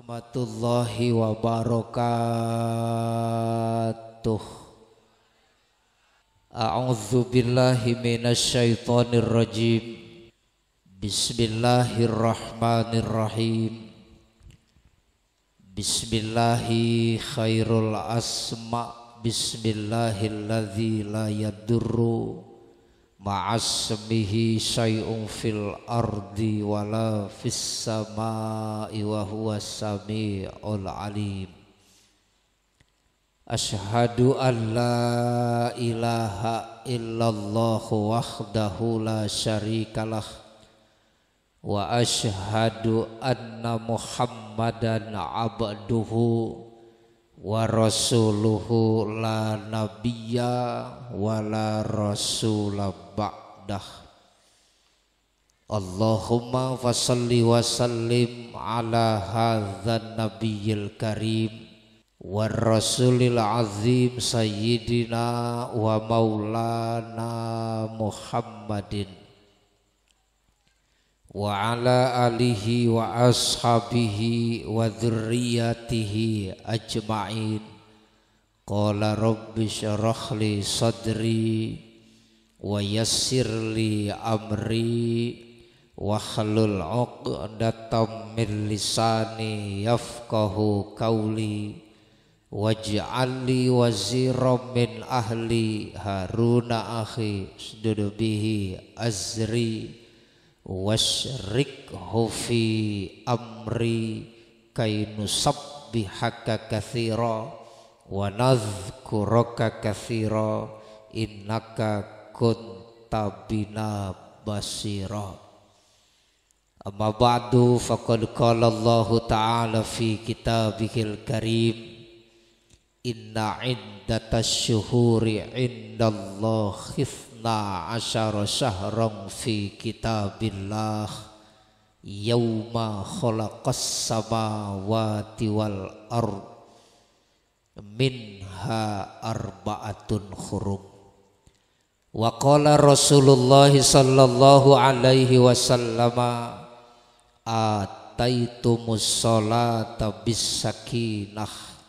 warahmatullahi wabarakatuh. A'udzu billahi minasyaitonir rajim. Bismillahirrahmanirrahim. Bismillahi khairul asma. Bismillahilladzi la yadurru ma'asmihi syai'un fil ardi wala fis samai wa huwas sami'ul alim. Asyhadu an la ilaha illallah wahdahu la syarikalah wa asyhadu anna muhammadan abduhu wa rasuluhu la nabiyya wa la rasula ba'dah. Allahumma fasalli wa sallim ala hadzal nabiyil karim war rasulil azim sayyidina wa maulana Muhammadin wa ala alihi wa ashabihi wa dzurriyyatihi ajma'in. Qala rabbi syrah li sadri wa yassir li amri wa hlul 'uqdatam min lisani yafqahu qawli waj'al li waziran min ahli Haruna akhi usdud bihi azri wasyrikhu fi amri kay nusabbihaka katsira wa nadhkuraka katsira innaka kunta bina basira. Amma ba'du, faqad qala Allah ta'ala fi kitabihil karim inna iddatash syuhuri indallahi asyara syahran fi kitabillah yauma khalaqas samawati wal ard minha arba'atun hurum. Wa qala Rasulullah sallallahu alaihi wasallam ataitumus sholata bis sakinah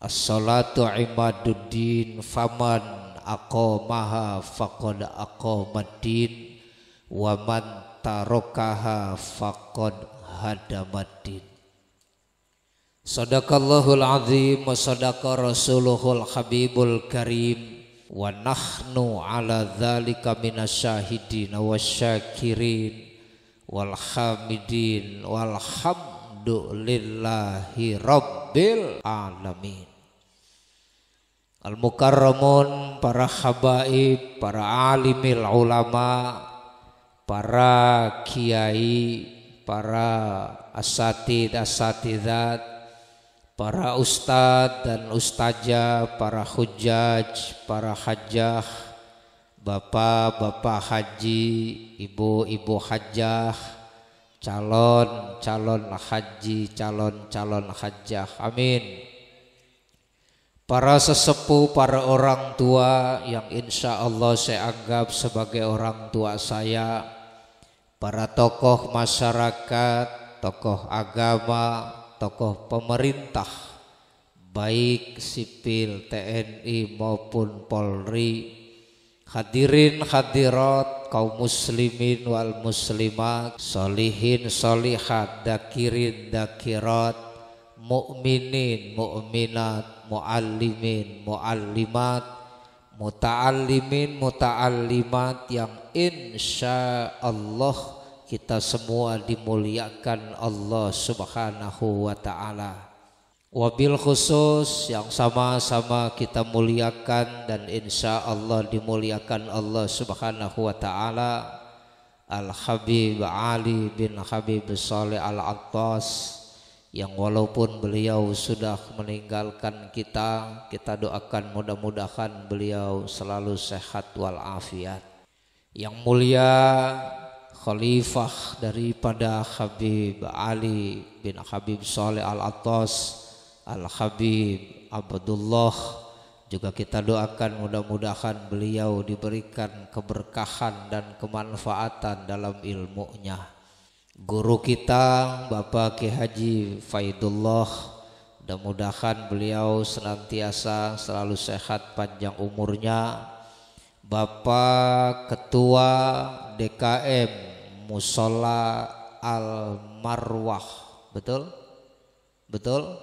as-sholatu imaduddin faman aqamaha faqad aqamaddin wa man tarakaha faqad hadamaddin. Sadaqallahul azim wa sadaqa rasuluhul habibul karim wa nahnu ala dzalika minasyahidin wasyakirin wal hamidin walhamdulillahi rabbil alamin. Al-mukarramun, para habaib, para alimil ulama, para kiai, para asatidat, para ustadz dan ustazah, para hujjaj, para hajjah, bapak-bapak haji, ibu-ibu hajjah, calon haji, calon hajjah, amin. Para sesepuh, para orang tua yang insya Allah saya anggap sebagai orang tua saya, para tokoh masyarakat, tokoh agama, tokoh pemerintah, baik sipil, TNI maupun Polri, hadirin hadirat, kaum muslimin wal muslimat, solihin solihat, dakirin dakirat, mu'minin mu'minat, mu'allimin mu'allimat, muta'allimin muta'allimat yang insya Allah kita semua dimuliakan Allah subhanahu wa ta'ala. Wabil khusus yang sama-sama kita muliakan dan insya Allah dimuliakan Allah subhanahu wa ta'ala, Al-Habib Ali bin Habib Saleh Al-Attas, yang walaupun beliau sudah meninggalkan kita doakan mudah-mudahan beliau selalu sehat walafiat. Yang mulia khalifah daripada Habib Ali bin Habib Saleh Al-Attas, Al-Habib Abdullah, juga kita doakan mudah-mudahan beliau diberikan keberkahan dan kemanfaatan dalam ilmunya. guru kita Bapak Ki Haji Faidullah, mudah-mudahan beliau senantiasa selalu sehat panjang umurnya. Bapak Ketua DKM Musola Al Marwah, betul? Betul?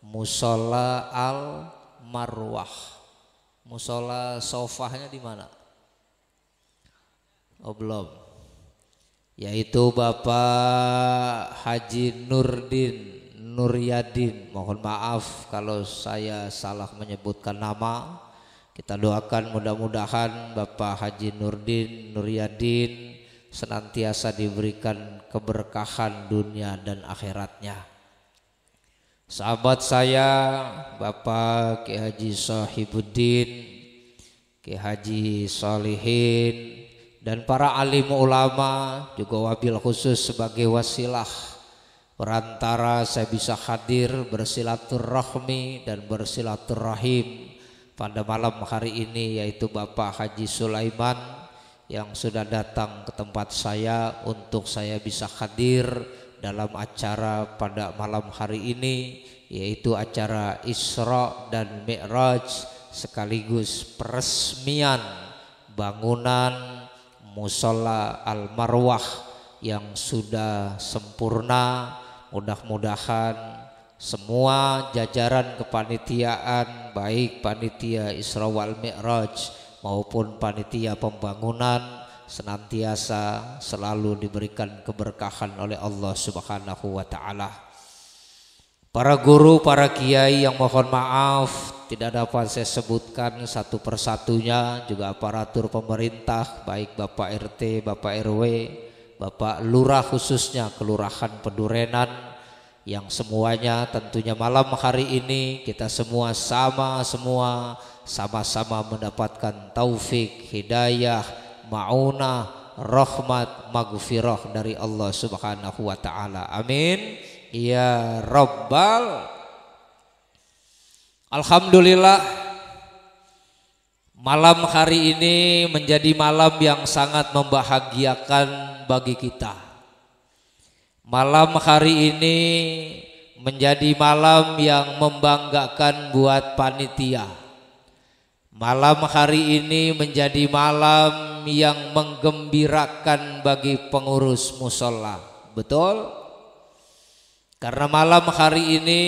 Musola Al Marwah. Musola sofahnya di mana? Oh belum. Yaitu Bapak Haji Nuryadin. Mohon maaf kalau saya salah menyebutkan nama. Kita doakan mudah-mudahan Bapak Haji Nuryadin senantiasa diberikan keberkahan dunia dan akhiratnya. Sahabat saya Bapak Ki Haji Sohibuddin, Ki Haji Solihin, dan para alim ulama, juga wabil khusus sebagai wasilah perantara saya bisa hadir bersilaturahmi dan bersilaturahim pada malam hari ini, yaitu Bapak Haji Sulaiman yang sudah datang ke tempat saya untuk saya bisa hadir dalam acara pada malam hari ini, yaitu acara Isra dan Mi'raj sekaligus peresmian bangunan Musola Al Marwah yang sudah sempurna. Mudah-mudahan semua jajaran kepanitiaan, baik panitia Isra wal Mi'raj maupun panitia pembangunan, senantiasa selalu diberikan keberkahan oleh Allah Subhanahu wa taala. Para guru, para kiai yang mohon maaf tidak dapat saya sebutkan satu persatunya, juga aparatur pemerintah baik Bapak RT, Bapak RW, Bapak Lurah khususnya Kelurahan Pedurenan, yang semuanya tentunya malam hari ini kita semua sama-sama mendapatkan taufik, hidayah, ma'unah, rahmat, maghfirah dari Allah Subhanahu wa taala. Amin ya rabbal. Alhamdulillah, malam hari ini menjadi malam yang sangat membahagiakan bagi kita. Malam hari ini menjadi malam yang membanggakan buat panitia. Malam hari ini menjadi malam yang menggembirakan bagi pengurus musola. Betul? Karena malam hari ini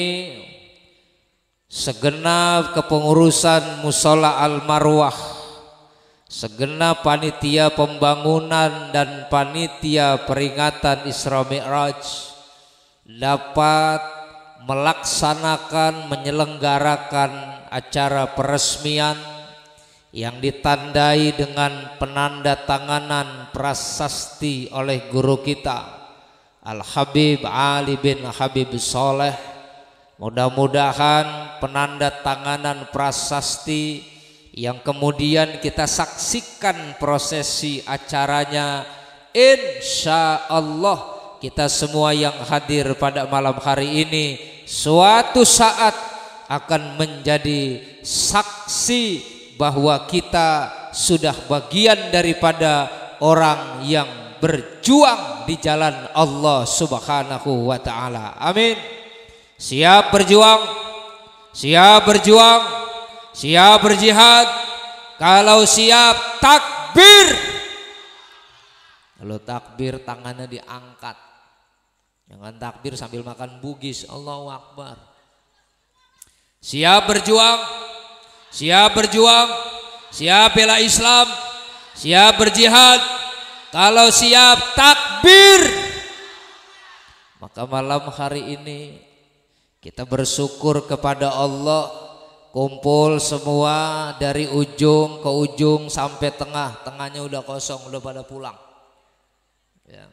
segenap kepengurusan Musola Al Marwah, segenap panitia pembangunan dan panitia peringatan Isra Mi'raj dapat melaksanakan, menyelenggarakan acara peresmian yang ditandai dengan penandatanganan prasasti oleh guru kita Al Habib Ali bin Habib Soleh. Mudah-mudahan penandatanganan prasasti yang kemudian kita saksikan prosesi acaranya, insya Allah kita semua yang hadir pada malam hari ini suatu saat akan menjadi saksi bahwa kita sudah bagian daripada orang yang berjuang di jalan Allah Subhanahu wa taala. Amin. Siap berjuang, siap berjuang, siap berjihad. Kalau siap takbir. Kalau takbir tangannya diangkat. Jangan takbir sambil makan bugis. Allahu Akbar. Siap berjuang, siap berjuang, siap bela Islam, siap berjihad. Kalau siap takbir. Maka malam hari ini kita bersyukur kepada Allah, kumpul semua dari ujung ke ujung sampai tengah. Tengahnya udah kosong, udah pada pulang ya.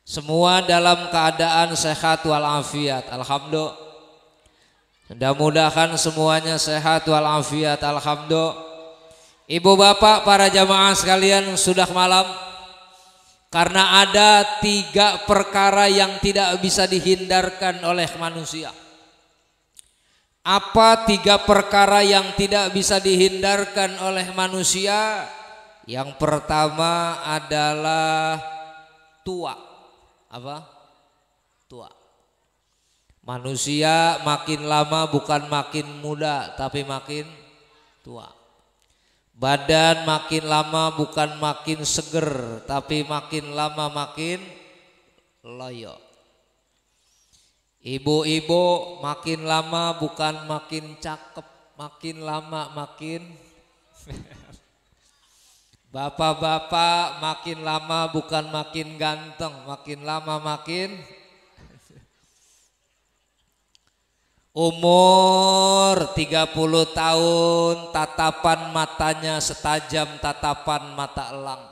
Semua dalam keadaan sehat walafiat. Alhamdulillah. Mudah-mudahan semuanya sehat walafiat. Alhamdulillah. Ibu bapak para jamaah sekalian, sudah malam. Karena ada 3 perkara yang tidak bisa dihindarkan oleh manusia. Apa 3 perkara yang tidak bisa dihindarkan oleh manusia? Yang pertama adalah tua. apa? Tua. Manusia makin lama bukan makin muda tapi makin tua. Badan makin lama bukan makin seger tapi makin lama makin loyo. Ibu-ibu makin lama bukan makin cakep, makin lama makin bapak-bapak makin lama bukan makin ganteng, makin lama makin umur 30 tahun tatapan matanya setajam tatapan mata elang.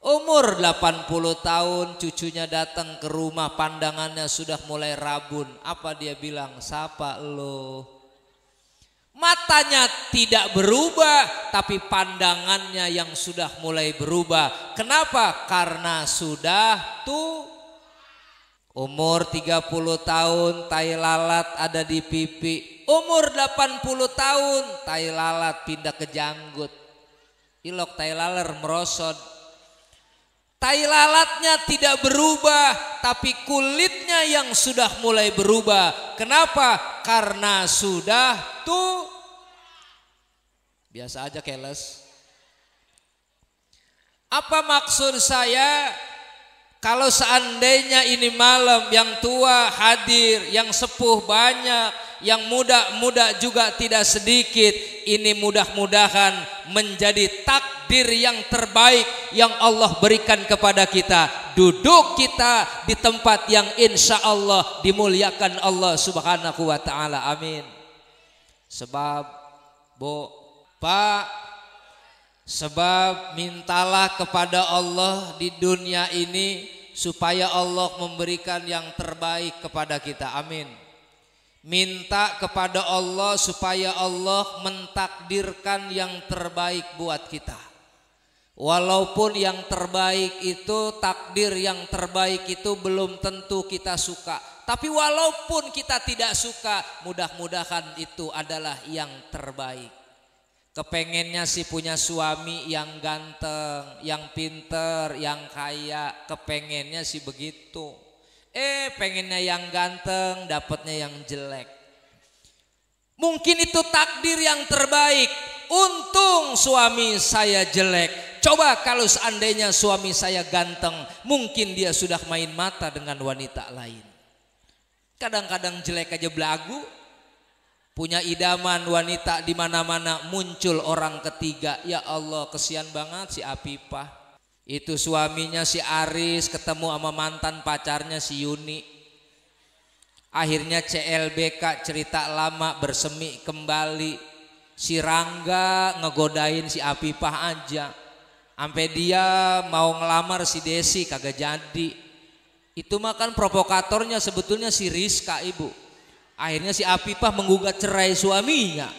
Umur 80 tahun cucunya datang ke rumah pandangannya sudah mulai rabun. Apa dia bilang? Sapa lo. Matanya tidak berubah tapi pandangannya yang sudah mulai berubah. Kenapa? Karena sudah tua. Umur 30 tahun tai lalat ada di pipi. Umur 80 tahun tai lalat pindah ke janggut. Ilok tai laler merosot. Tai lalatnya tidak berubah tapi kulitnya yang sudah mulai berubah. Kenapa? Karena sudah tua. Biasa aja keles. Apa maksud saya? Kalau seandainya ini malam yang tua hadir, yang sepuh banyak, yang muda-muda juga tidak sedikit, ini mudah-mudahan menjadi takdir yang terbaik yang Allah berikan kepada kita. Duduk kita di tempat yang insya Allah dimuliakan Allah Subhanahu wa ta'ala. Amin. Sebab Bu, Pak, sebab mintalah kepada Allah di dunia ini supaya Allah memberikan yang terbaik kepada kita. Amin. Minta kepada Allah supaya Allah mentakdirkan yang terbaik buat kita. Walaupun yang terbaik itu, takdir yang terbaik itu belum tentu kita suka. Tapi walaupun kita tidak suka, mudah-mudahan itu adalah yang terbaik. Kepengennya sih punya suami yang ganteng, yang pinter, yang kaya. Kepengennya sih begitu. Pengennya yang ganteng, dapatnya yang jelek. Mungkin itu takdir yang terbaik. Untung suami saya jelek. Coba kalau seandainya suami saya ganteng, mungkin dia sudah main mata dengan wanita lain. Kadang-kadang jelek aja belagu. Punya idaman wanita di mana-mana, muncul orang ketiga. Ya Allah, kesian banget si Apipah. Itu suaminya si Aris ketemu sama mantan pacarnya si Yuni. Akhirnya CLBK, cerita lama bersemi kembali. Si Rangga ngegodain si Apipah aja. Sampai dia mau ngelamar si Desi kagak jadi. Itu mah kan provokatornya sebetulnya si Rizka, Ibu. Akhirnya si Apipah menggugat cerai suaminya.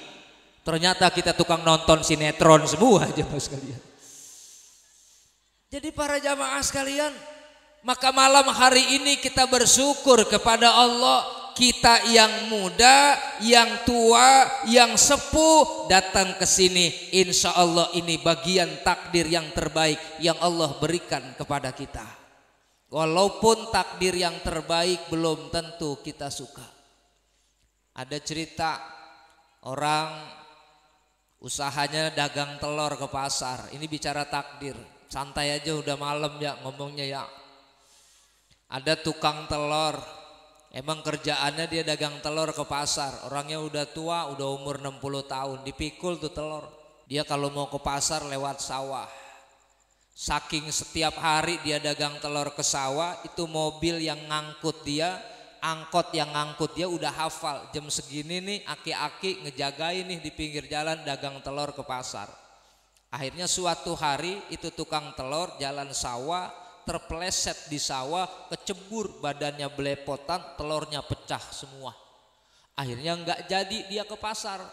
Ternyata kita tukang nonton sinetron semua jamaah sekalian. Jadi para jamaah sekalian, maka malam hari ini kita bersyukur kepada Allah. Kita yang muda, yang tua, yang sepuh datang ke sini. Insya Allah ini bagian takdir yang terbaik yang Allah berikan kepada kita. Walaupun takdir yang terbaik belum tentu kita suka. Ada cerita orang usahanya dagang telur ke pasar. Ini bicara takdir. Santai aja udah malam ya ngomongnya ya. Ada tukang telur. Emang kerjaannya dia dagang telur ke pasar. Orangnya udah tua, udah umur 60 tahun. Dipikul tuh telur. Dia kalau mau ke pasar lewat sawah. Saking setiap hari dia dagang telur ke sawah, itu mobil yang ngangkut dia, angkot yang ngangkut dia udah hafal. Jam segini nih aki-aki ngejagain nih di pinggir jalan dagang telur ke pasar. Akhirnya suatu hari itu tukang telur jalan sawah, terpeleset di sawah, kecebur, badannya belepotan, telurnya pecah semua. Akhirnya nggak jadi dia ke pasar.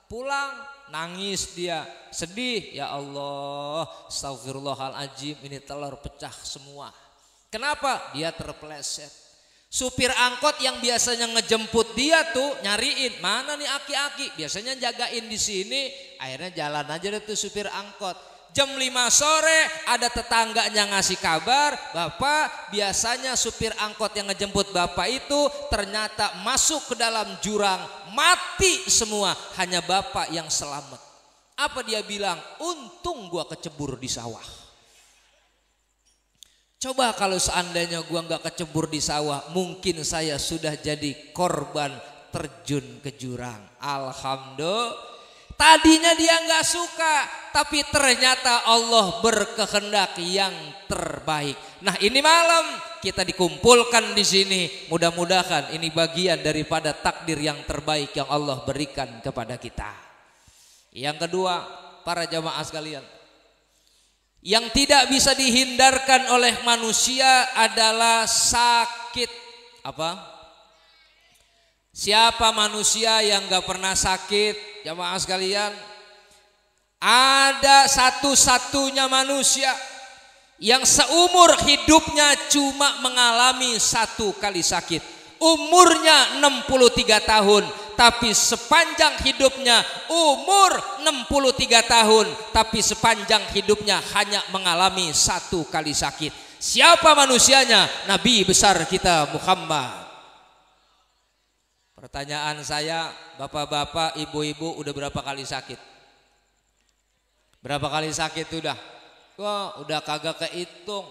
Pulang nangis dia, sedih, ya Allah, astagfirullahaladzim, ini telur pecah semua. Kenapa? Dia terpeleset. Supir angkot yang biasanya ngejemput dia tuh nyariin, mana nih aki-aki, biasanya jagain di sini. Akhirnya jalan aja deh tuh supir angkot. Jam 5 sore ada tetangganya ngasih kabar, Bapak, biasanya supir angkot yang ngejemput Bapak itu ternyata masuk ke dalam jurang, mati semua, hanya Bapak yang selamat. Apa dia bilang? Untung gua kecebur di sawah. Coba kalau seandainya gua nggak kecebur di sawah, mungkin saya sudah jadi korban terjun ke jurang. Alhamdulillah. Tadinya dia nggak suka, tapi ternyata Allah berkehendak yang terbaik. Nah, ini malam kita dikumpulkan di sini. Mudah-mudahan ini bagian daripada takdir yang terbaik yang Allah berikan kepada kita. Yang kedua, para jamaah sekalian, yang tidak bisa dihindarkan oleh manusia adalah sakit. Apa? Siapa manusia yang gak pernah sakit? Jamaah sekalian, ada satu-satunya manusia yang seumur hidupnya cuma mengalami satu kali sakit. Umurnya 63 tahun, tapi sepanjang hidupnya umur 63 tahun, tapi sepanjang hidupnya hanya mengalami satu kali sakit. Siapa manusianya? Nabi besar kita Muhammad. Pertanyaan saya, bapak-bapak, ibu-ibu udah berapa kali sakit? Berapa kali sakit udah? Wah, udah kagak kehitung.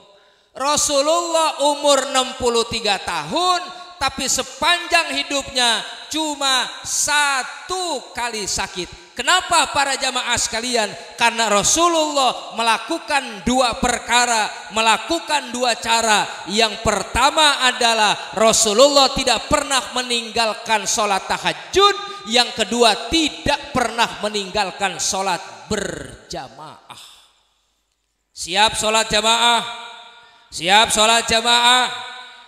Rasulullah umur 63 tahun, tapi sepanjang hidupnya cuma satu kali sakit. Kenapa para jamaah sekalian? Karena Rasulullah melakukan dua perkara, melakukan dua cara. Yang pertama adalah Rasulullah tidak pernah meninggalkan sholat tahajud. Yang kedua, tidak pernah meninggalkan sholat berjamaah. Siap sholat jamaah? Siap sholat jamaah?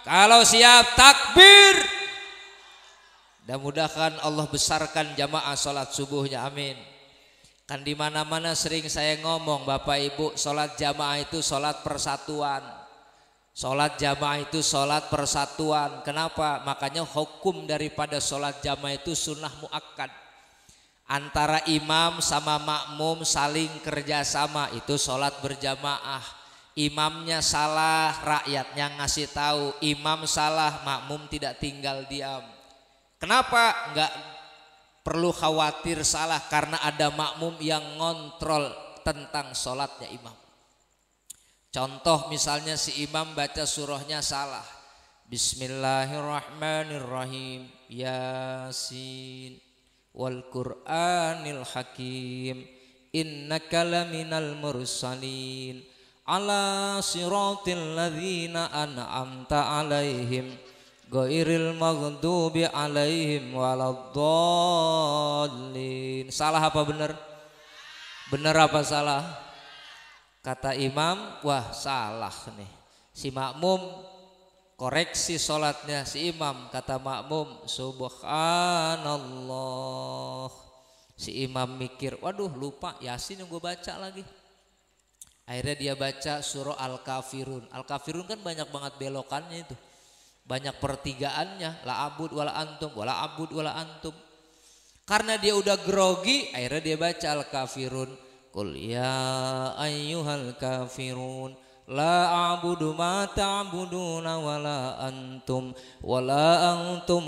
Kalau siap takbir. Mudah-mudahan Allah besarkan jamaah sholat subuhnya, amin. Kan di mana-mana sering saya ngomong, Bapak Ibu, sholat jamaah itu sholat persatuan. Sholat jamaah itu sholat persatuan. Kenapa? Makanya hukum daripada sholat jamaah itu sunnah muakkad. Antara imam sama makmum saling kerjasama, itu sholat berjamaah. Imamnya salah, rakyatnya ngasih tahu. Imam salah, makmum tidak tinggal diam. Kenapa? Enggak perlu khawatir salah, karena ada makmum yang ngontrol tentang sholatnya imam. Contoh misalnya si imam baca surahnya salah. Bismillahirrahmanirrahim. Yasin wal Qur'anil hakim. Innaka laminal mursalin ala siratil ladzina an'amta alaihim ghairil maghdubi alaihim waladdallin. Salah apa benar? Benar apa salah? Kata imam, wah salah nih. Si makmum koreksi sholatnya si imam. Kata makmum, subhanallah. Si imam mikir, waduh lupa Yasin yang gue baca lagi. Akhirnya dia baca surah Al-Kafirun. Al-Kafirun kan banyak banget belokannya itu. Banyak pertigaannya, la abud wala antum, wala abud wala antum. Karena dia udah grogi, akhirnya dia baca Al-Kafirun. Qul ya ayyuhal kafirun la a'budu ma ta'buduna wala antum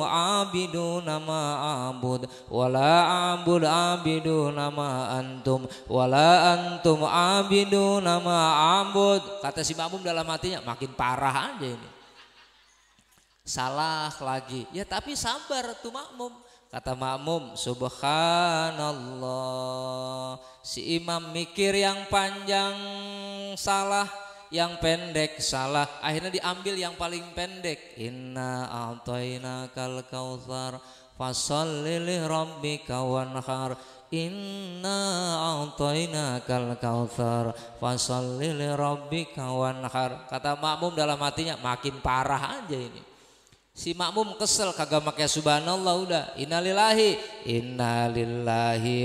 abiduna ma a'bud wala a'bud abiduna ma antum wala antum abiduna ma a'bud. Kata si makmum dalam hatinya, makin parah aja ini. Salah lagi, ya tapi sabar tuh makmum. Kata makmum, subhanallah. Si imam mikir yang panjang salah, yang pendek salah. Akhirnya diambil yang paling pendek. Inna a'tainakal kautsar fasholli li rabbika wanhar. Inna a'tainakal kautsar fasholli li rabbika wanhar. Kata makmum dalam hatinya, makin parah aja ini. Si makmum kesel, kagak pakai subhanallah, udah innalillahi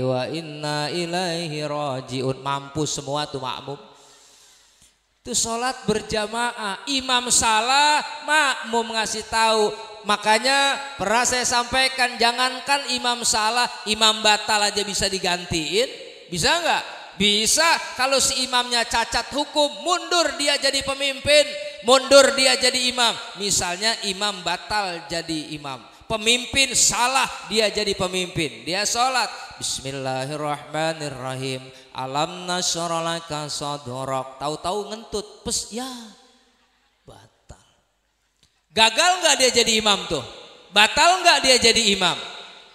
wa inna ilaihi rajiun. Mampus semua tuh makmum. Itu sholat berjamaah, imam salah, makmum ngasih tahu. Makanya pernah saya sampaikan, jangankan imam salah, imam batal aja bisa digantiin. Bisa nggak? Bisa kalau si imamnya cacat hukum, mundur dia jadi pemimpin, mundur dia jadi imam. Misalnya imam batal jadi imam, pemimpin salah dia jadi pemimpin. Dia sholat Bismillahirrahmanirrahim, alam nashrah laka sadrak, tahu-tahu ngentut, pes ya batal. Gagal nggak dia jadi imam tuh? Batal nggak dia jadi imam?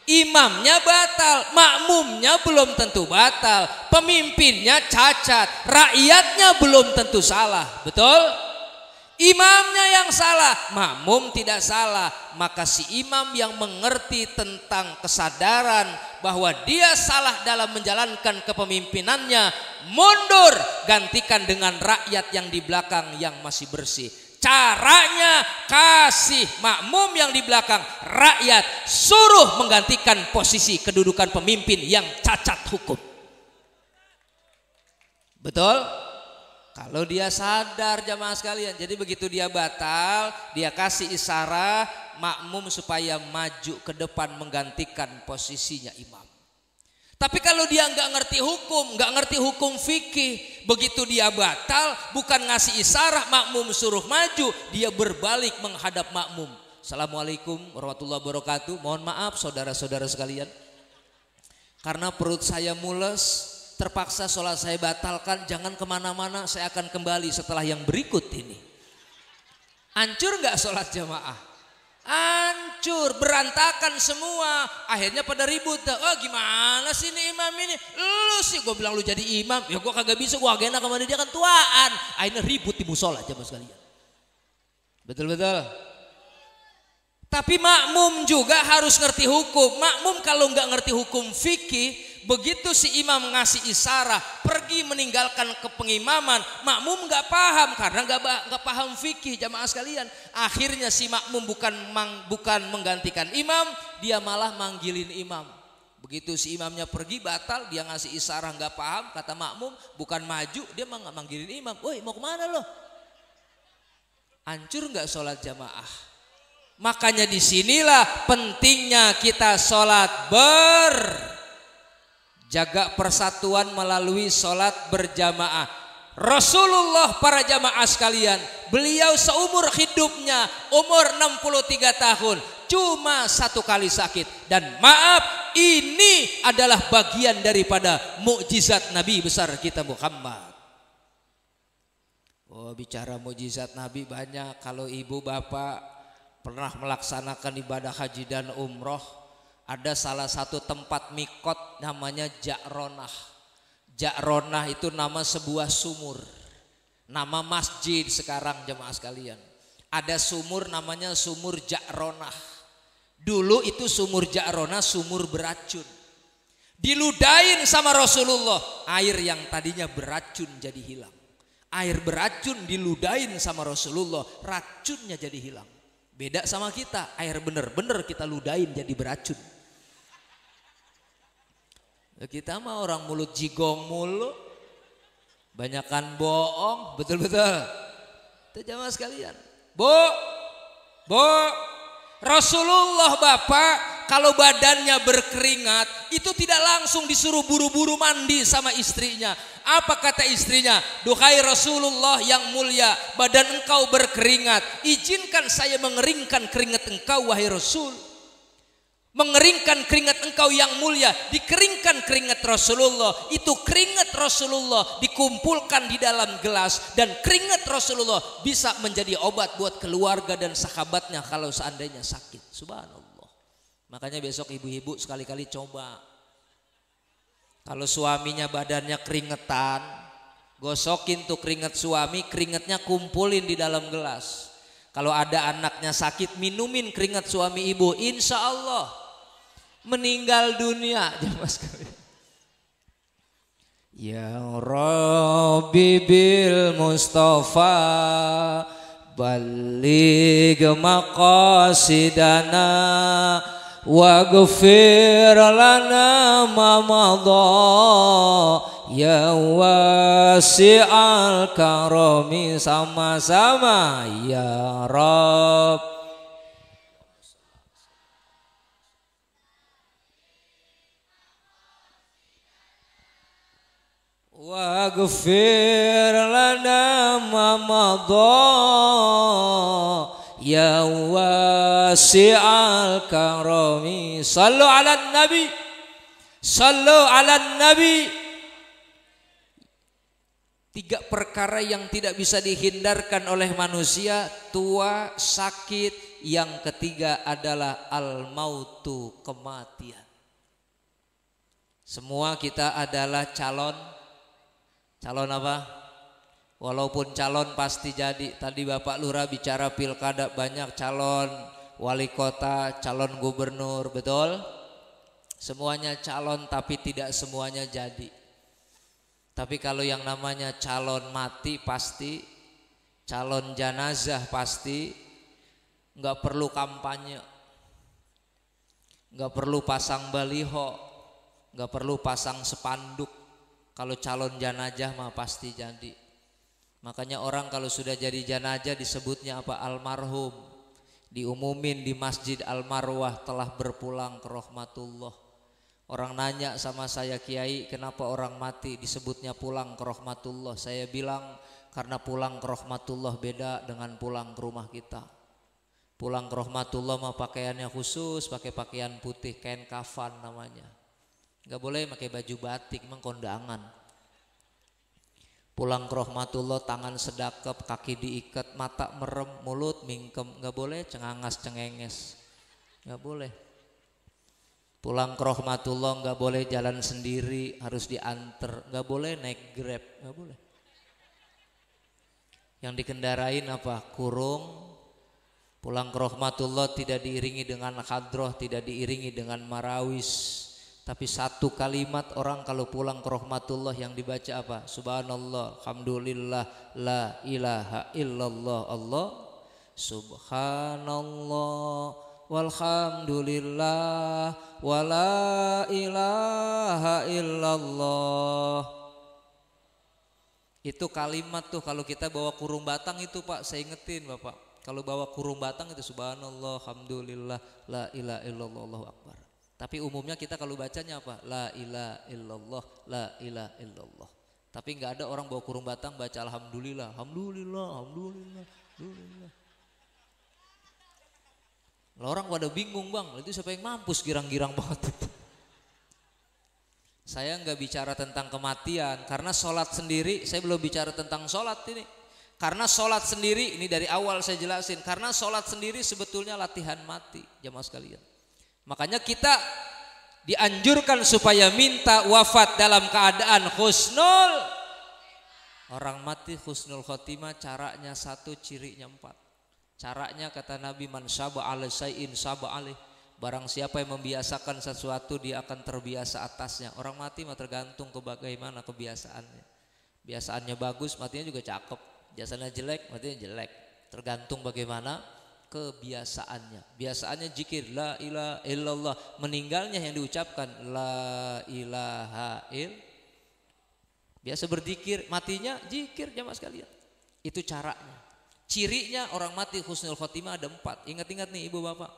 Imamnya batal, makmumnya belum tentu batal, pemimpinnya cacat, rakyatnya belum tentu salah. Betul? Imamnya yang salah, makmum tidak salah. Maka si imam yang mengerti tentang kesadaran bahwa dia salah dalam menjalankan kepemimpinannya, mundur, gantikan dengan rakyat yang di belakang yang masih bersih. Caranya kasih makmum yang di belakang rakyat, suruh menggantikan posisi kedudukan pemimpin yang cacat hukum. Betul? Kalau dia sadar jamaah sekalian. Jadi begitu dia batal, dia kasih isyarat makmum supaya maju ke depan menggantikan posisinya imam. Tapi kalau dia nggak ngerti hukum fikih, begitu dia batal, bukan ngasih isyarat makmum suruh maju, dia berbalik menghadap makmum. Assalamualaikum warahmatullahi wabarakatuh. Mohon maaf saudara-saudara sekalian, karena perut saya mules, terpaksa sholat saya batalkan. Jangan kemana-mana, saya akan kembali setelah yang berikut ini. Hancur nggak sholat jamaah? Hancur, berantakan semua. Akhirnya pada ribut. Oh gimana sih ini imam ini? Lu sih, gue bilang lu jadi imam. Ya gue kagak bisa, gue agak enak sama dia kan tuaan. Akhirnya ribut di musola jamaah sekalian. Betul-betul. Tapi makmum juga harus ngerti hukum. Makmum kalau nggak ngerti hukum fikih, begitu si imam ngasih isyarat pergi meninggalkan kepengimaman, makmum nggak paham karena nggak paham fikih jamaah sekalian. Akhirnya si makmum bukan menggantikan imam, dia malah manggilin imam. Begitu si imamnya pergi batal, dia ngasih isyarat nggak paham, kata makmum bukan maju, dia manggilin imam. Woi mau kemana lo? Hancur nggak sholat jamaah? Makanya disinilah pentingnya kita sholat jaga persatuan melalui sholat berjamaah. Rasulullah para jamaah sekalian, beliau seumur hidupnya umur 63 tahun cuma satu kali sakit. Dan maaf, ini adalah bagian daripada mukjizat Nabi besar kita Muhammad. Oh, bicara mukjizat Nabi banyak. Kalau ibu bapak pernah melaksanakan ibadah haji dan umroh, ada salah satu tempat mikot namanya Ja'ronah. Ja'ronah itu nama sebuah sumur, nama masjid sekarang jemaah sekalian. Ada sumur namanya sumur Ja'ronah. Dulu itu sumur Ja'ronah sumur beracun. Diludain sama Rasulullah, air yang tadinya beracun jadi hilang. Air beracun diludain sama Rasulullah, racunnya jadi hilang. Beda sama kita, air bener-bener kita ludain jadi beracun. Kita mah orang mulut jigong mulu, banyakan bohong, betul-betul. Itu jamaah sekalian. Bu, Rasulullah bapak kalau badannya berkeringat itu tidak langsung disuruh buru-buru mandi sama istrinya. Apa kata istrinya? Duhai Rasulullah yang mulia, badan engkau berkeringat, izinkan saya mengeringkan keringat engkau wahai Rasul. Mengeringkan keringat engkau yang mulia. Dikeringkan keringat Rasulullah. Itu keringat Rasulullah dikumpulkan di dalam gelas, dan keringat Rasulullah bisa menjadi obat buat keluarga dan sahabatnya kalau seandainya sakit. Subhanallah. Makanya besok ibu-ibu sekali-kali coba, kalau suaminya badannya keringetan, gosokin tuh keringat suami, keringatnya kumpulin di dalam gelas. Kalau ada anaknya sakit, minumin keringat suami ibu, insya Allah meninggal dunia. Ya Rabbi bil Mustafa balligh maqasidana waghfir lana ma madha ya wasi'al karami, sama-sama ya Rabb. waghfir lana ma madha ya wasi'al karami. Sallu ala nabi, sallu ala nabi. 3 perkara yang tidak bisa dihindarkan oleh manusia: tua, sakit, yang ketiga adalah al-mautu, kematian. Semua kita adalah calon apa? Walaupun calon pasti jadi. Tadi Bapak Lurah bicara pilkada, banyak calon wali kota, calon gubernur, betul? Semuanya calon tapi tidak semuanya jadi. Tapi kalau yang namanya calon mati pasti, calon jenazah pasti, nggak perlu kampanye, nggak perlu pasang baliho, nggak perlu pasang spanduk. Kalau calon jenazah mah pasti jadi. Makanya orang kalau sudah jadi jenazah disebutnya apa? Almarhum. Diumumin di Masjid Al-Marwah telah berpulang ke rahmatullah. Orang nanya sama saya, Kiai, kenapa orang mati disebutnya pulang ke rahmatullah? Saya bilang karena pulang ke rahmatullah beda dengan pulang ke rumah kita. Pulang ke rahmatullah mah pakaiannya khusus, pakai pakaian putih, kain kafan namanya. Gak boleh pakai baju batik, emang kondangan. Pulang ke rahmatullah tangan sedekap, kaki diikat, mata merem, mulut mingkem. Gak boleh cengangas cengenges, gak boleh. Pulang ke rahmatullah nggak boleh jalan sendiri, harus diantar. Nggak boleh naik Grab, nggak boleh. Yang dikendarain apa? Kurung. Pulang ke rahmatullah tidak diiringi dengan khadroh, tidak diiringi dengan marawis. Tapi satu kalimat orang kalau pulang ke rahmatullah yang dibaca apa? Subhanallah, alhamdulillah, la ilaha illallah, Allah, subhanallah, walhamdulillah, wala ilaha illallah. Itu kalimat tuh kalau kita bawa kurung batang itu Pak, saya ingetin Bapak. Kalau bawa kurung batang itu subhanallah, alhamdulillah, la ilaha illallah, Allahu akbar. Tapi umumnya kita kalau bacanya apa? La ilaha illallah, la ilaha illallah. Tapi nggak ada orang bawa kurung batang baca alhamdulillah, alhamdulillah, alhamdulillah, alhamdulillah. Orang pada bingung, Bang, itu siapa yang mampus girang-girang banget itu. Saya nggak bicara tentang kematian, karena sholat sendiri, saya belum bicara tentang sholat ini. Karena sholat sendiri, ini dari awal saya jelasin, karena sholat sendiri sebetulnya latihan mati, jamaah sekalian. Makanya kita dianjurkan supaya minta wafat dalam keadaan husnul. Orang mati husnul khotimah caranya 1, cirinya 4. Caranya kata Nabi, man syaba ala syai'in syaba alaih. Barang siapa yang membiasakan sesuatu dia akan terbiasa atasnya. Orang mati mah tergantung ke bagaimana kebiasaannya. Biasaannya bagus, matinya juga cakep. Biasanya jelek, matinya jelek. Tergantung bagaimana kebiasaannya. Biasaannya zikir la ilaha illallah, meninggalnya yang diucapkan la ilaha illallah. Biasa berzikir, matinya zikir, jamaah sekalian. Itu caranya. Cirinya orang mati husnul khotimah ada 4. Ingat-ingat nih ibu bapak.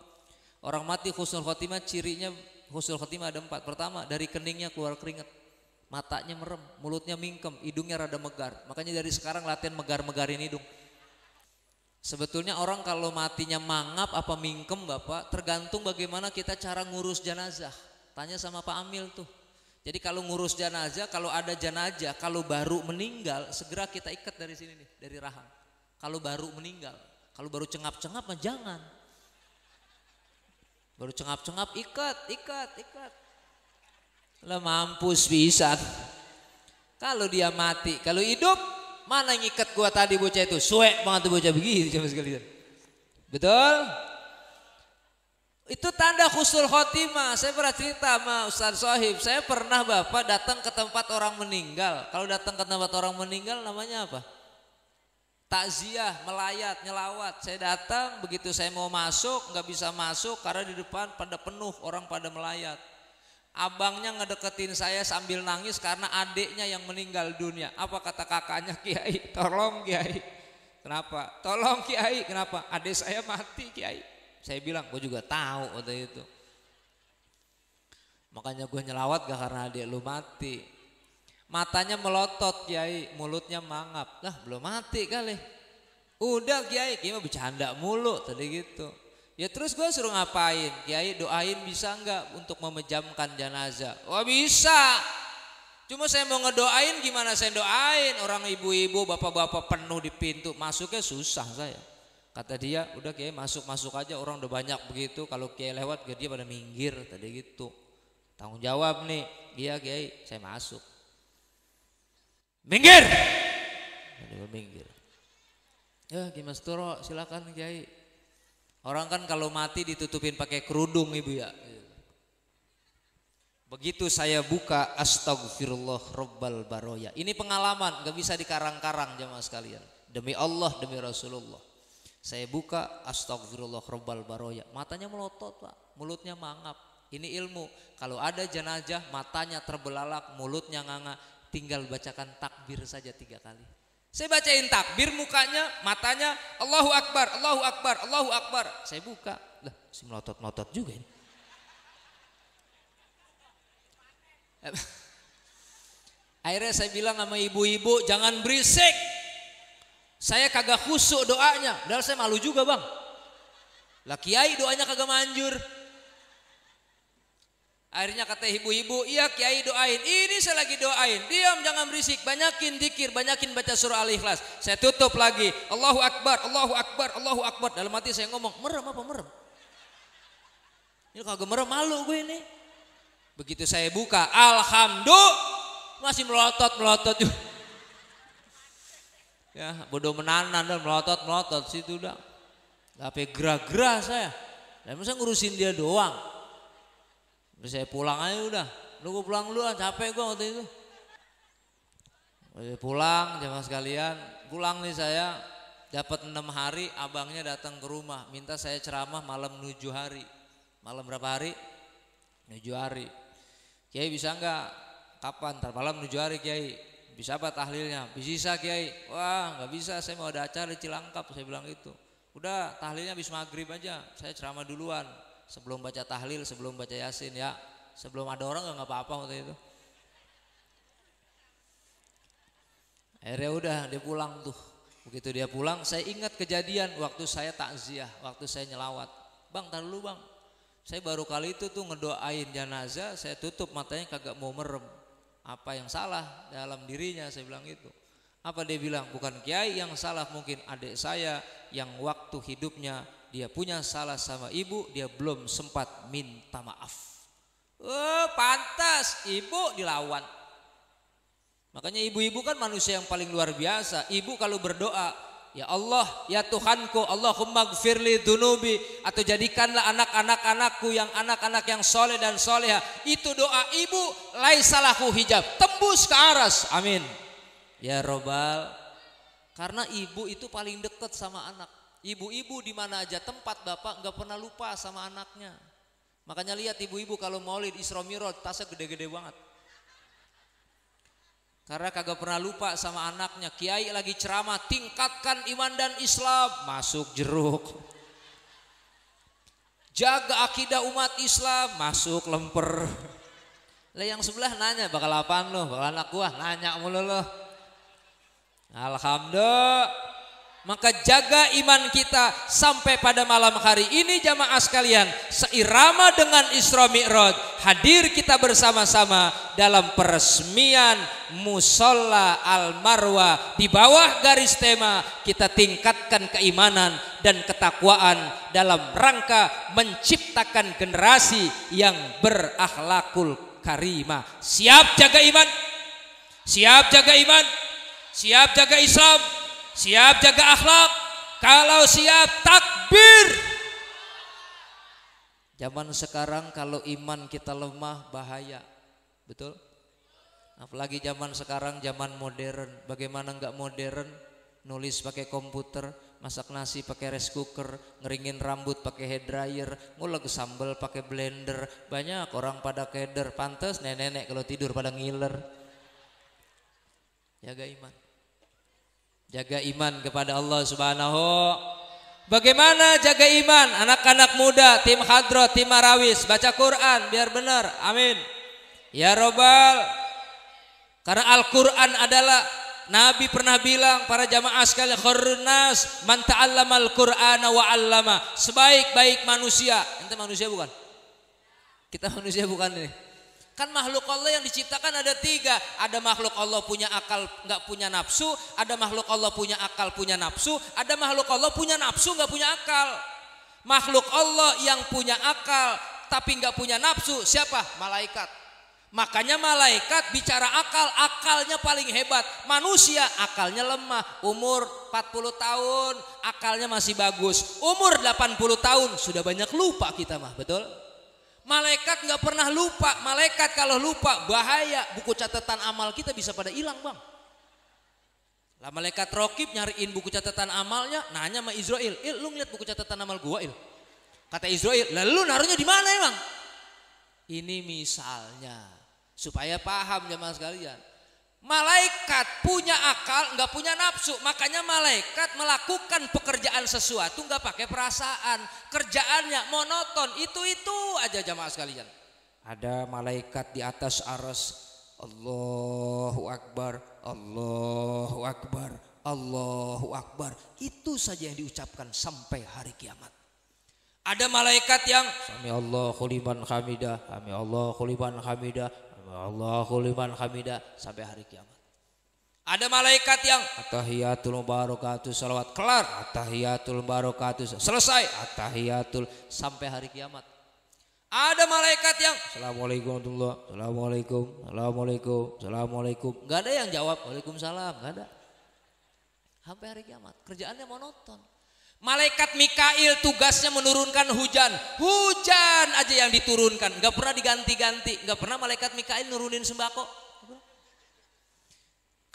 Orang mati husnul khotimah, cirinya husnul khotimah ada 4. Pertama, dari keningnya keluar keringat, matanya merem, mulutnya mingkem, hidungnya rada megar. Makanya dari sekarang latihan megar-megarin hidung. Sebetulnya orang kalau matinya mangap apa mingkem bapak, tergantung bagaimana kita cara ngurus jenazah. Tanya sama Pak Amil tuh. Jadi kalau ngurus jenazah, kalau ada jenazah, kalau baru meninggal, segera kita ikat dari sini nih, dari rahang. Kalau baru meninggal, kalau baru cengap-cengap mah jangan. Baru cengap-cengap ikat. Lah mampus bisa. Kalau dia mati, kalau hidup mana yang ikat gua tadi bocah itu? Suek banget tuh bocah begini coba sekalian. Betul? Itu tanda husnul khotimah. Saya pernah cerita sama Ustaz Sohib, saya pernah bapak datang ke tempat orang meninggal. Kalau datang ke tempat orang meninggal namanya apa? Takziah, melayat, nyelawat. Saya datang, begitu saya mau masuk nggak bisa masuk karena di depan pada penuh orang pada melayat. Abangnya ngedeketin saya sambil nangis karena adiknya yang meninggal dunia. Apa kata kakaknya? Kiai, tolong Kiai. Kenapa? Tolong Kiai, kenapa? Adik saya mati Kiai. Saya bilang, gue juga tahu waktu itu. Makanya gue nyelawat gak karena adik lu mati. Matanya melotot Kiai, mulutnya mangap. Lah belum mati kali. Udah Kiai, Kiai mah bercanda mulu tadi gitu. Ya terus gue suruh ngapain? Kiai doain bisa nggak untuk memejamkan jenazah? Wah bisa. Cuma saya mau ngedoain gimana saya doain? Orang ibu-ibu, bapak-bapak penuh di pintu, masuknya susah saya. Kata dia, udah Kiai masuk aja, orang udah banyak begitu. Kalau Kiai lewat dia pada minggir tadi gitu. Tanggung jawab nih, iya Kiai, saya masuk. Minggir. Dia minggir. Ya Kiai Mas Turo silakan Kiai. Orang kan kalau mati ditutupin pakai kerudung ibu ya. Begitu saya buka, astagfirullah robbal baroya. Ini pengalaman, gak bisa dikarang-karang jamaah sekalian. Demi Allah, demi Rasulullah. Saya buka, astagfirullah robbal baroya. Matanya melotot Pak, mulutnya mangap. Ini ilmu. Kalau ada jenazah, matanya terbelalak, mulutnya nganga, tinggal bacakan takbir saja 3 kali. Saya bacain takbir, mukanya, matanya, Allahu Akbar, Allahu Akbar, Allahu Akbar. Saya buka, lah si melotot-melotot juga ini. Akhirnya saya bilang sama ibu-ibu, jangan berisik. Saya kagak khusyuk doanya, padahal saya malu juga bang. Lah Kiai doanya kagak manjur. Akhirnya kata ibu-ibu, iya Kiai doain. Ini saya lagi doain. Diam jangan berisik. Banyakin zikir, banyakin baca surah Al-Ikhlas. Saya tutup lagi. Allahu Akbar, Allahu Akbar, Allahu Akbar. Dalam hati saya ngomong, merem apa merem? Ini kagak merem, malu gue ini. Begitu saya buka, alhamdulillah masih melotot juga. Ya bodoh menanan dan melotot situ udah. Gak apa gerah-gerah saya. Dan saya ngurusin dia doang. Terus saya pulang aja udah. Lu pulang dulu, capek gue waktu itu. Pulang jamaah sekalian. Pulang nih saya dapat 6 hari, abangnya datang ke rumah, minta saya ceramah malam 7 hari. Malam berapa hari? 7 hari. Kiai bisa enggak? Kapan? Ntar malam 7 hari Kiai. Bisa apa tahlilnya? Bisa Kiai. Wah nggak bisa, saya mau ada acara di Cilangkap. Saya bilang itu. Udah tahlilnya habis maghrib aja. Saya ceramah duluan. Sebelum baca tahlil, sebelum baca yasin ya. Sebelum ada orang nggak apa-apa waktu itu. Akhirnya udah dia pulang tuh. Begitu dia pulang, saya ingat kejadian waktu saya takziah, waktu saya nyelawat. Bang, tar dulu bang. Saya baru kali itu tuh ngedoain jenazah, saya tutup matanya kagak mau merem. Apa yang salah dalam dirinya, saya bilang itu. Apa dia bilang? Bukan Kiai yang salah, mungkin adik saya yang waktu hidupnya dia punya salah sama ibu, dia belum sempat minta maaf. Oh pantas ibu dilawan. Makanya ibu-ibu kan manusia yang paling luar biasa. Ibu kalau berdoa, ya Allah, ya Tuhanku, Allahumma gfirli dunubi, atau jadikanlah anak-anak-anakku yang anak-anak yang soleh dan soleha. Itu doa ibu, laisalahu hijab, tembus ke aras, amin. Ya Robbal, karena ibu itu paling dekat sama anak. Ibu-ibu di mana aja tempat bapak nggak pernah lupa sama anaknya. Makanya lihat ibu-ibu kalau maulid Isra Mi'raj tasnya gede-gede banget. Karena kagak pernah lupa sama anaknya. Kiai lagi ceramah, tingkatkan iman dan Islam, masuk jeruk. Jaga akidah umat Islam, masuk lemper. Lah yang sebelah nanya, bakal apaan lo? Bakal anak gua? Nanya mulu lo. Alhamdulillah. Maka jaga iman kita sampai pada malam hari ini jamaah sekalian, seirama dengan Isra Mi'raj, hadir kita bersama-sama dalam peresmian Musolla Al-Marwah. Di bawah garis tema kita tingkatkan keimanan dan ketakwaan dalam rangka menciptakan generasi yang berakhlakul karimah. Siap jaga iman? Siap jaga iman? Siap jaga Islam? Siap jaga akhlak? Kalau siap takbir. Zaman sekarang kalau iman kita lemah bahaya. Betul? Apalagi zaman sekarang zaman modern. Bagaimana enggak modern? Nulis pakai komputer, masak nasi pakai rice cooker, ngeringin rambut pakai hair dryer, ngulek sambal pakai blender. Banyak orang pada keder. Pantes nenek-nenek kalau tidur pada ngiler. Jaga iman. Jaga iman kepada Allah Subhanahu. Bagaimana jaga iman? Anak-anak muda, tim hadroh, tim marawis, baca Quran biar benar. Amin. Ya Robbal. Karena Al-Quran adalah, Nabi pernah bilang, para jamaah sekalian, khairun nas man ta'allamal Qur'ana wa 'allama. Sebaik-baik manusia, ente manusia bukan? Kita manusia bukan ini. Kan makhluk Allah yang diciptakan ada 3. Ada makhluk Allah punya akal nggak punya nafsu, ada makhluk Allah punya akal punya nafsu, ada makhluk Allah punya nafsu nggak punya akal. Makhluk Allah yang punya akal tapi nggak punya nafsu siapa? Malaikat. Makanya malaikat bicara akal, akalnya paling hebat. Manusia akalnya lemah. Umur 40 tahun akalnya masih bagus. Umur 80 tahun sudah banyak lupa kita mah, betul? Malaikat nggak pernah lupa. Malaikat kalau lupa bahaya, buku catatan amal kita bisa pada hilang, Bang. Lah malaikat Raqib nyariin buku catatan amalnya, nanya sama Israel, lu ngeliat buku catatan amal gua, Il? Kata Israel, lalu naruhnya di mana emang? Ini misalnya supaya paham jemaah sekalian. Malaikat punya akal, nggak punya nafsu. Makanya malaikat melakukan pekerjaan sesuatu nggak pakai perasaan. Kerjaannya monoton, itu aja jemaah sekalian. Ada malaikat di atas arsy, Allahu Akbar, Allahu Akbar, Allahu Akbar. Itu saja yang diucapkan sampai hari kiamat. Ada malaikat yang Sami Allahu liman hamidah, Sami Allahu liman hamidah, Allahu liman hamidah sampai hari kiamat. Ada malaikat yang at-tahiyatul barakatuh salawat kelar, at-tahiyatul barakatuh selesai, at-tahiyatul sampai hari kiamat. Ada malaikat yang Assalamualaikum warahmatullahi wabarakatuh, Assalamualaikum, Assalamualaikum, Assalamualaikum. Gak ada yang jawab Waalaikumsalam, gak ada. Sampai hari kiamat. Kerjaannya monoton. Malaikat Mikail tugasnya menurunkan hujan. Hujan aja yang diturunkan, nggak pernah diganti-ganti. Nggak pernah malaikat Mikail nurunin sembako.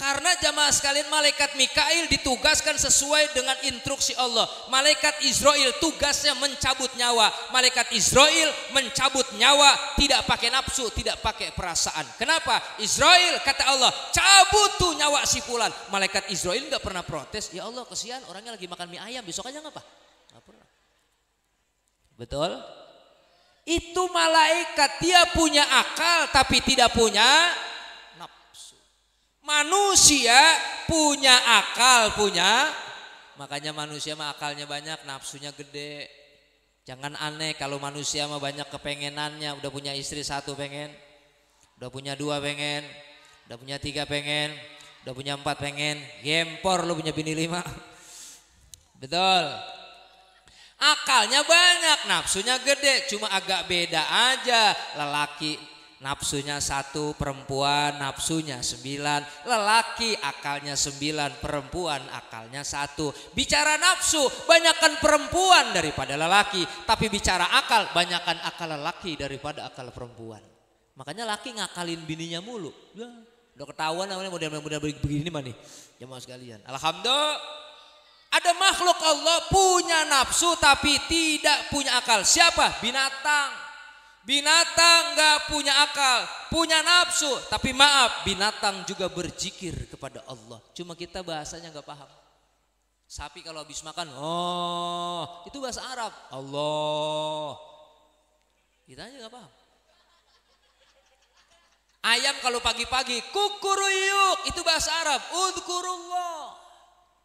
Karena jamaah sekalian, malaikat Mikail ditugaskan sesuai dengan instruksi Allah. Malaikat Israel tugasnya mencabut nyawa. Malaikat Israel mencabut nyawa tidak pakai nafsu, tidak pakai perasaan. Kenapa? Israel kata Allah, cabut tuh nyawa si fulan. Malaikat Israel nggak pernah protes. Ya Allah, kesian orangnya lagi makan mie ayam, besok aja ngapa? Nggak pernah. Betul? Itu malaikat, dia punya akal tapi tidak punya nafsu. Manusia punya akal, makanya manusia mah akalnya banyak, nafsunya gede. Jangan aneh kalau manusia mah banyak kepengenannya. Udah punya istri 1 pengen, udah punya 2 pengen, udah punya 3 pengen, udah punya 4 pengen. Gempor lu punya bini 5. Betul. Akalnya banyak, nafsunya gede, cuma agak beda aja. Lelaki nafsunya 1, perempuan nafsunya 9. Lelaki akalnya 9, perempuan akalnya 1. Bicara nafsu banyakkan perempuan daripada lelaki, tapi bicara akal banyakkan akal lelaki daripada akal perempuan. Makanya laki ngakalin bininya mulu. Ya, udah ketahuan namanya model-model begini mah nih jemaah sekalian. Alhamdulillah. Ada makhluk Allah punya nafsu tapi tidak punya akal. Siapa? Binatang. Binatang gak punya akal, punya nafsu, tapi maaf, binatang juga berzikir kepada Allah. Cuma kita bahasanya gak paham. Sapi kalau habis makan, oh itu bahasa Arab, Allah. Kita aja gak paham. Ayam kalau pagi-pagi kukuruyuk, itu bahasa Arab, udhkurullah.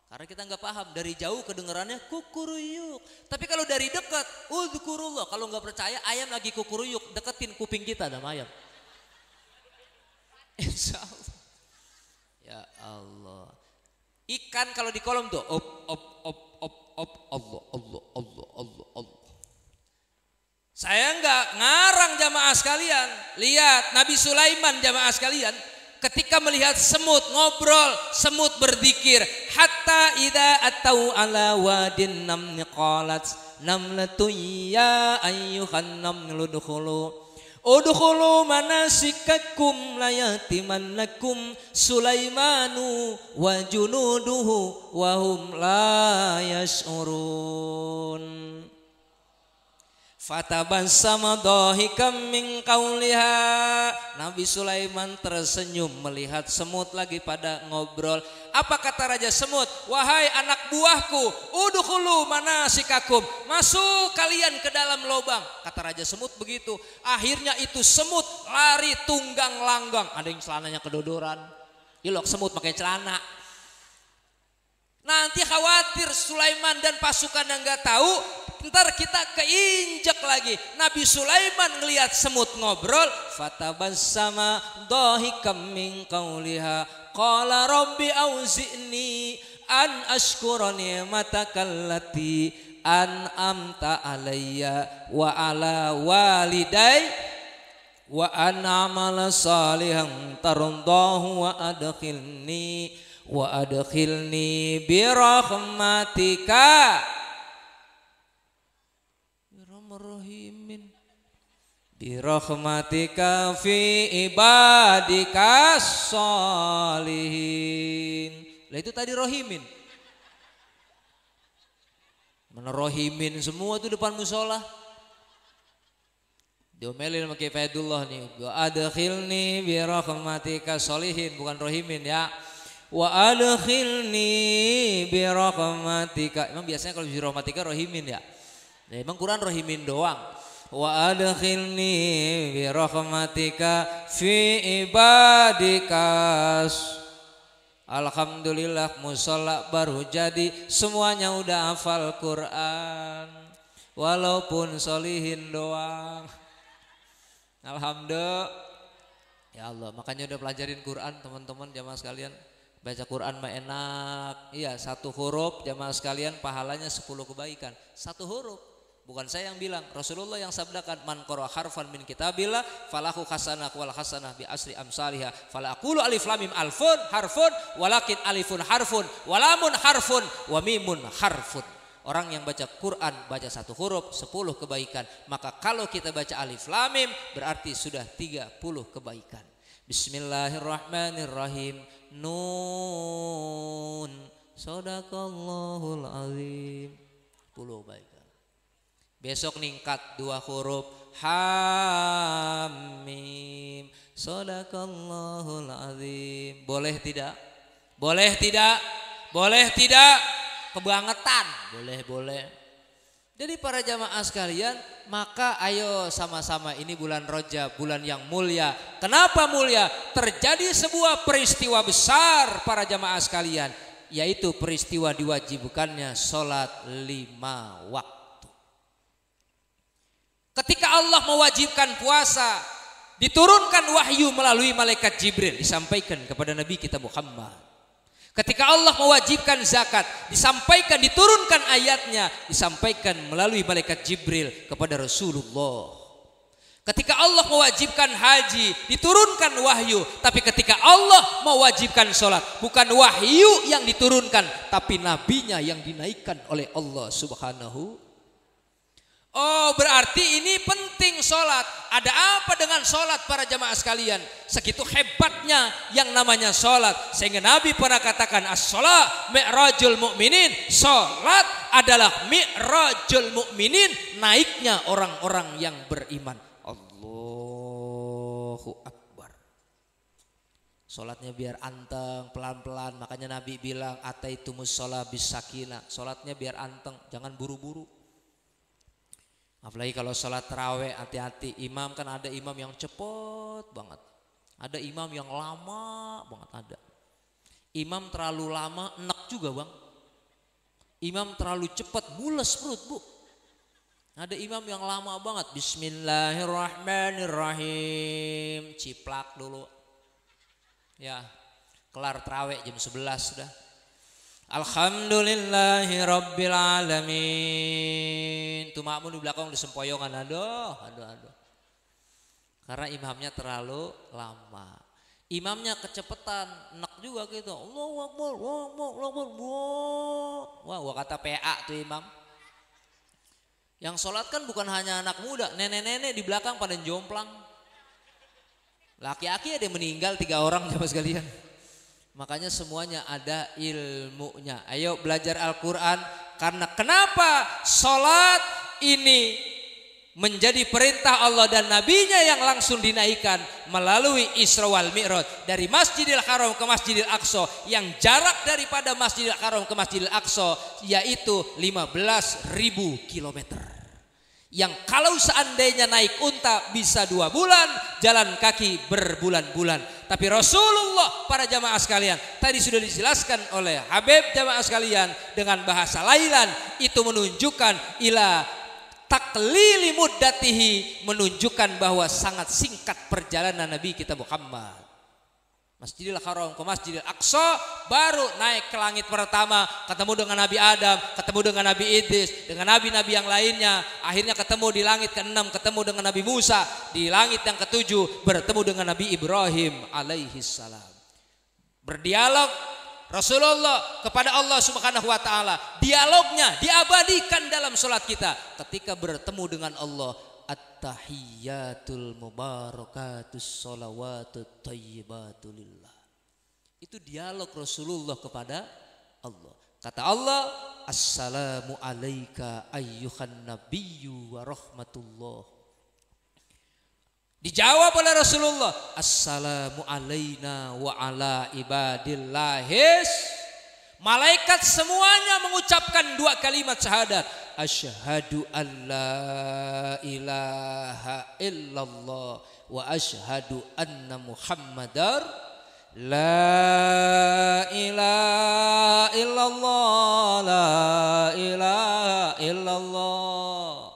Karena kita nggak paham, dari jauh kedengarannya kukuruyuk. Tapi kalau dari dekat, udhkurullah. Kalau nggak percaya, ayam lagi kukuruyuk, deketin kuping kita sama ayam. Insya Allah. Ya Allah. Ikan kalau di kolam tuh, Allah, Allah, Allah, Allah, Allah. Saya nggak ngarang jamaah sekalian. Lihat Nabi Sulaiman jamaah sekalian. Ketika melihat semut ngobrol, semut berzikir, hatta idza atau ala wadin namni qalat namlatu ya ayyuhan namlu udkhulu manasikakum layatimannakum Sulaimanu wa junuduhu wa hum la yash'urun. Fatabassama dhahikam min qauliha. Nabi Sulaiman tersenyum melihat semut lagi pada ngobrol. Apa kata Raja Semut? Wahai anak buahku, udkhulu manasikakum, masuk kalian ke dalam lubang. Kata Raja Semut begitu. Akhirnya itu semut lari tunggang langgang. Ada yang celananya kedodoran. Ilok semut pakai celana. Nanti khawatir Sulaiman dan pasukan yang gak tahu, ntar kita keinjak lagi. Nabi Sulaiman ngelihat semut ngobrol, fatabassama dhahikam min qawliha qala rabbi auzi'ni an ashkura ni'mataka allati an'amta alayya wa ala waliday wa an amala salihan tardahu wa adkhilni birahmatika birahmatika fi ibadika sholihin. Lah itu tadi rohimin. Mana rohimin semua tuh depan musola. Diomelin sama Kiai Faidullah nih. Wa adkhilni birahmatika sholihin, bukan rohimin ya. Wa adkhilni birahmatika. Emang biasanya kalau birahmatika rohimin ya. Nah, emang Quran rohimin doang. Wa adkhilni birahmatika fi ibadikas. Alhamdulillah musola baru jadi, semuanya udah hafal Quran. Walaupun solihin doang. Alhamdulillah. Ya Allah, makanya udah pelajarin Quran teman-teman jamaah sekalian. Baca Quran mah enak. Iya, satu huruf jamaah sekalian pahalanya 10 kebaikan. Satu huruf. Bukan saya yang bilang, Rasulullah yang sabdakan, man qara harfan min kitabillah falahu hasanah wal hasanah bi asri amsalihha. Fala aqulu alif lam mim alfun harfun walakin alifun harfun walamun harfun wa mimun harfun. Orang yang baca Quran baca satu huruf 10 kebaikan. Maka kalau kita baca alif lam mim berarti sudah 30 kebaikan. Bismillahirrahmanirrahim. Nun. Shadaqallahul azim. 10 kebaikan. Besok ningkat 2 huruf. Hamim. Shadaqallahul azim. Boleh tidak? Boleh tidak? Boleh tidak? Kebangetan. Boleh. Jadi para jamaah sekalian, maka ayo sama-sama, ini bulan Rajab, bulan yang mulia. Kenapa mulia? Terjadi sebuah peristiwa besar para jamaah sekalian, yaitu peristiwa diwajibkannya sholat 5 waktu. Ketika Allah mewajibkan puasa, diturunkan wahyu melalui malaikat Jibril, disampaikan kepada Nabi kita Muhammad. Ketika Allah mewajibkan zakat, disampaikan, diturunkan ayatnya, disampaikan melalui malaikat Jibril kepada Rasulullah. Ketika Allah mewajibkan haji, diturunkan wahyu. Tapi ketika Allah mewajibkan sholat, bukan wahyu yang diturunkan, tapi nabinya yang dinaikkan oleh Allah Subhanahu. Oh, berarti ini penting sholat. Ada apa dengan sholat para jamaah sekalian? Segitu hebatnya yang namanya sholat. Sehingga Nabi pernah katakan, as-sholat mi'rajul mu'minin. Sholat adalah mi'rajul mu'minin, naiknya orang-orang yang beriman. Allahu Akbar. Sholatnya biar anteng, pelan-pelan. Makanya Nabi bilang, ataitumus sholat bisakinah. Sholatnya biar anteng, jangan buru-buru. Apalagi kalau sholat taraweh, hati-hati. Imam kan ada imam yang cepet banget, ada imam yang lama banget, ada imam terlalu lama enak juga bang. Imam terlalu cepat mules perut bu. Ada imam yang lama banget, bismillahirrahmanirrahim, ciplak dulu ya, kelar taraweh jam 11 sudah. Alhamdulillahi rabbil alamin. Tuh makmum di belakang disempoyongan, aduh. Karena imamnya terlalu lama. Imamnya kecepatan, enak juga gitu. Allahu Akbar, Allahu Akbar. Wah, gua kata PA tuh imam. Yang sholat kan bukan hanya anak muda, nenek-nenek di belakang pada jomplang. Laki-laki ada yang meninggal 3 orang coba sekalian. Makanya semuanya ada ilmunya. Ayo belajar Al-Quran. Karena kenapa sholat ini menjadi perintah Allah dan nabinya yang langsung dinaikkan melalui Isra wal Mi'raj dari Masjidil Haram ke Masjidil Aqsa, yang jarak daripada Masjidil Haram ke Masjidil Aqsa yaitu 15.000 kilometer, yang kalau seandainya naik unta bisa 2 bulan, jalan kaki berbulan-bulan. Tapi Rasulullah, para jamaah sekalian, tadi sudah dijelaskan oleh Habib jamaah sekalian dengan bahasa Lailan, itu menunjukkan ila taklili muddatihi, menunjukkan bahwa sangat singkat perjalanan Nabi kita Muhammad. Masjidil Haram ke Masjidil Aqsa, baru naik ke langit pertama, ketemu dengan Nabi Adam, ketemu dengan Nabi Idris, dengan nabi-nabi yang lainnya. Akhirnya ketemu di langit ke-6, ketemu dengan Nabi Musa. Di langit yang ke-7 bertemu dengan Nabi Ibrahim alaihi salam. Berdialog Rasulullah kepada Allah Subhanahu wa taala. Dialognya diabadikan dalam salat kita ketika bertemu dengan Allah. At-tahiyyatul mubarakatus sholawatut thayyibatu lillah. Itu dialog Rasulullah kepada Allah. Kata Allah, assalamu alayka ayyuhan nabiyyu wa rahmatullah. Dijawab oleh Rasulullah, assalamu alaina wa ala ibadillahis. Malaikat semuanya mengucapkan 2 kalimat syahadat, asyhadu an la ilaha illallah wa asyhadu anna muhammadar la ilaha illallah, la ilaha illallah.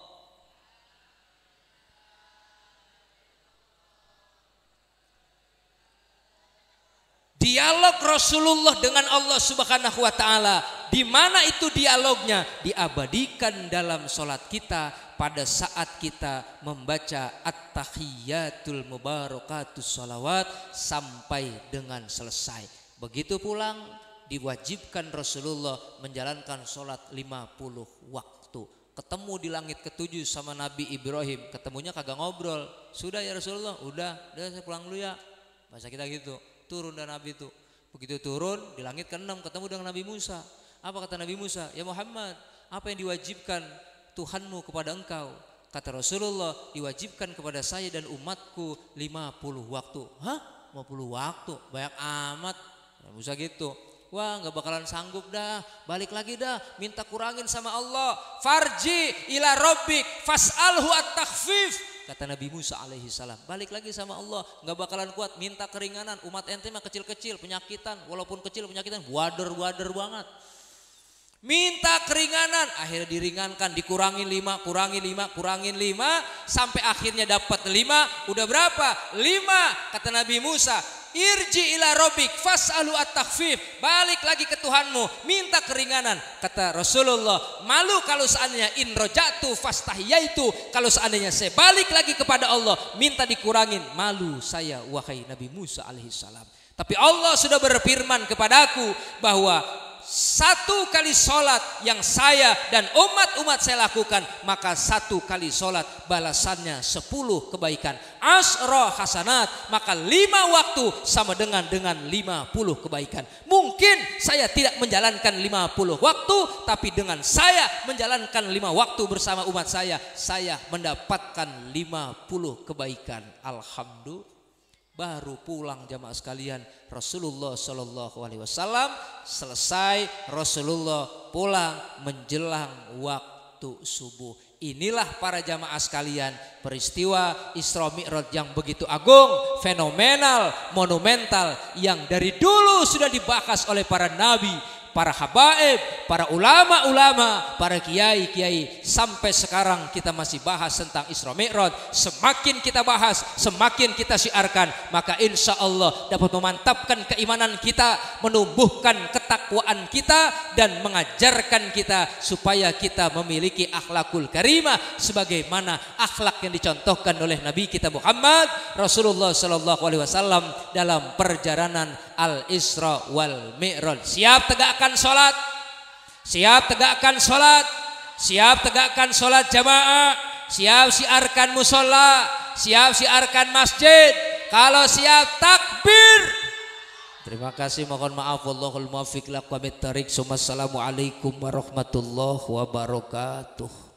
Dialog Rasulullah dengan Allah Subhanahu wa taala, di mana itu dialognya diabadikan dalam salat kita pada saat kita membaca at-tahiyyatul mubarakatus sholawat sampai dengan selesai. Begitu pulang diwajibkan Rasulullah menjalankan salat 50 waktu. Ketemu di langit ke-7 sama Nabi Ibrahim, ketemunya kagak ngobrol. Sudah ya Rasulullah, udah saya pulang dulu ya. Bahasa kita gitu. Turun dan Nabi itu. Begitu turun di langit ke-6 ketemu dengan Nabi Musa. Apa kata Nabi Musa? Ya Muhammad, apa yang diwajibkan Tuhanmu kepada engkau? Kata Rasulullah, diwajibkan kepada saya dan umatku 50 waktu. Hah? 50 waktu? Banyak amat. Nabi Musa gitu. Wah, nggak bakalan sanggup dah. Balik lagi dah, minta kurangin sama Allah. Farji ila rabbik fas'alhu at-takhfif. Kata Nabi Musa alaihi salam, balik lagi sama Allah, nggak bakalan kuat, minta keringanan. Umat ente mah kecil-kecil, penyakitan, walaupun kecil penyakitan, wader banget. Minta keringanan, akhirnya diringankan, dikurangin 5, kurangin 5, sampai akhirnya dapat 5. Udah berapa? 5. Kata Nabi Musa, irji ila rabbik fas'alu at-takhfif. Balik lagi ke Tuhanmu, minta keringanan. Kata Rasulullah, malu kalau seandainya in rojatu fastahiyaitu, kalau seandainya saya balik lagi kepada Allah minta dikurangin, malu saya wahai Nabi Musa alaihi salam. Tapi Allah sudah berfirman kepadaku bahwa 1 kali sholat yang saya dan umat-umat saya lakukan, maka 1 kali sholat balasannya 10 kebaikan, asra hasanat, maka 5 waktu sama dengan 50 kebaikan. Mungkin saya tidak menjalankan 50 waktu, tapi dengan saya menjalankan 5 waktu bersama umat saya mendapatkan 50 kebaikan. Alhamdulillah. Baru pulang jamaah sekalian, Rasulullah Shallallahu Alaihi Wasallam selesai. Rasulullah pulang menjelang waktu subuh. Inilah para jamaah sekalian peristiwa Isra Mi'raj yang begitu agung, fenomenal, monumental, yang dari dulu sudah dibahas oleh para nabi, para habaib, para ulama-ulama, para kiai-kiai. Sampai sekarang kita masih bahas tentang Isra Mi'raj. Semakin kita bahas, semakin kita syiarkan, maka insya Allah dapat memantapkan keimanan kita, menumbuhkan ketakwaan kita, dan mengajarkan kita supaya kita memiliki akhlakul karimah sebagaimana akhlak yang dicontohkan oleh Nabi kita Muhammad Rasulullah Sallallahu Alaihi Wasallam dalam perjalanan Al-Isra wal Mi'raj. Siap tegakkan sholat, siap tegakkan sholat, siap tegakkan sholat jamaah, siap siarkan musola, siap siarkan masjid. Kalau siap takbir. Terima kasih, mohon maaf, wallahul muwaffiq ila aqwamit thariq. Assalamualaikum warahmatullahi wabarakatuh.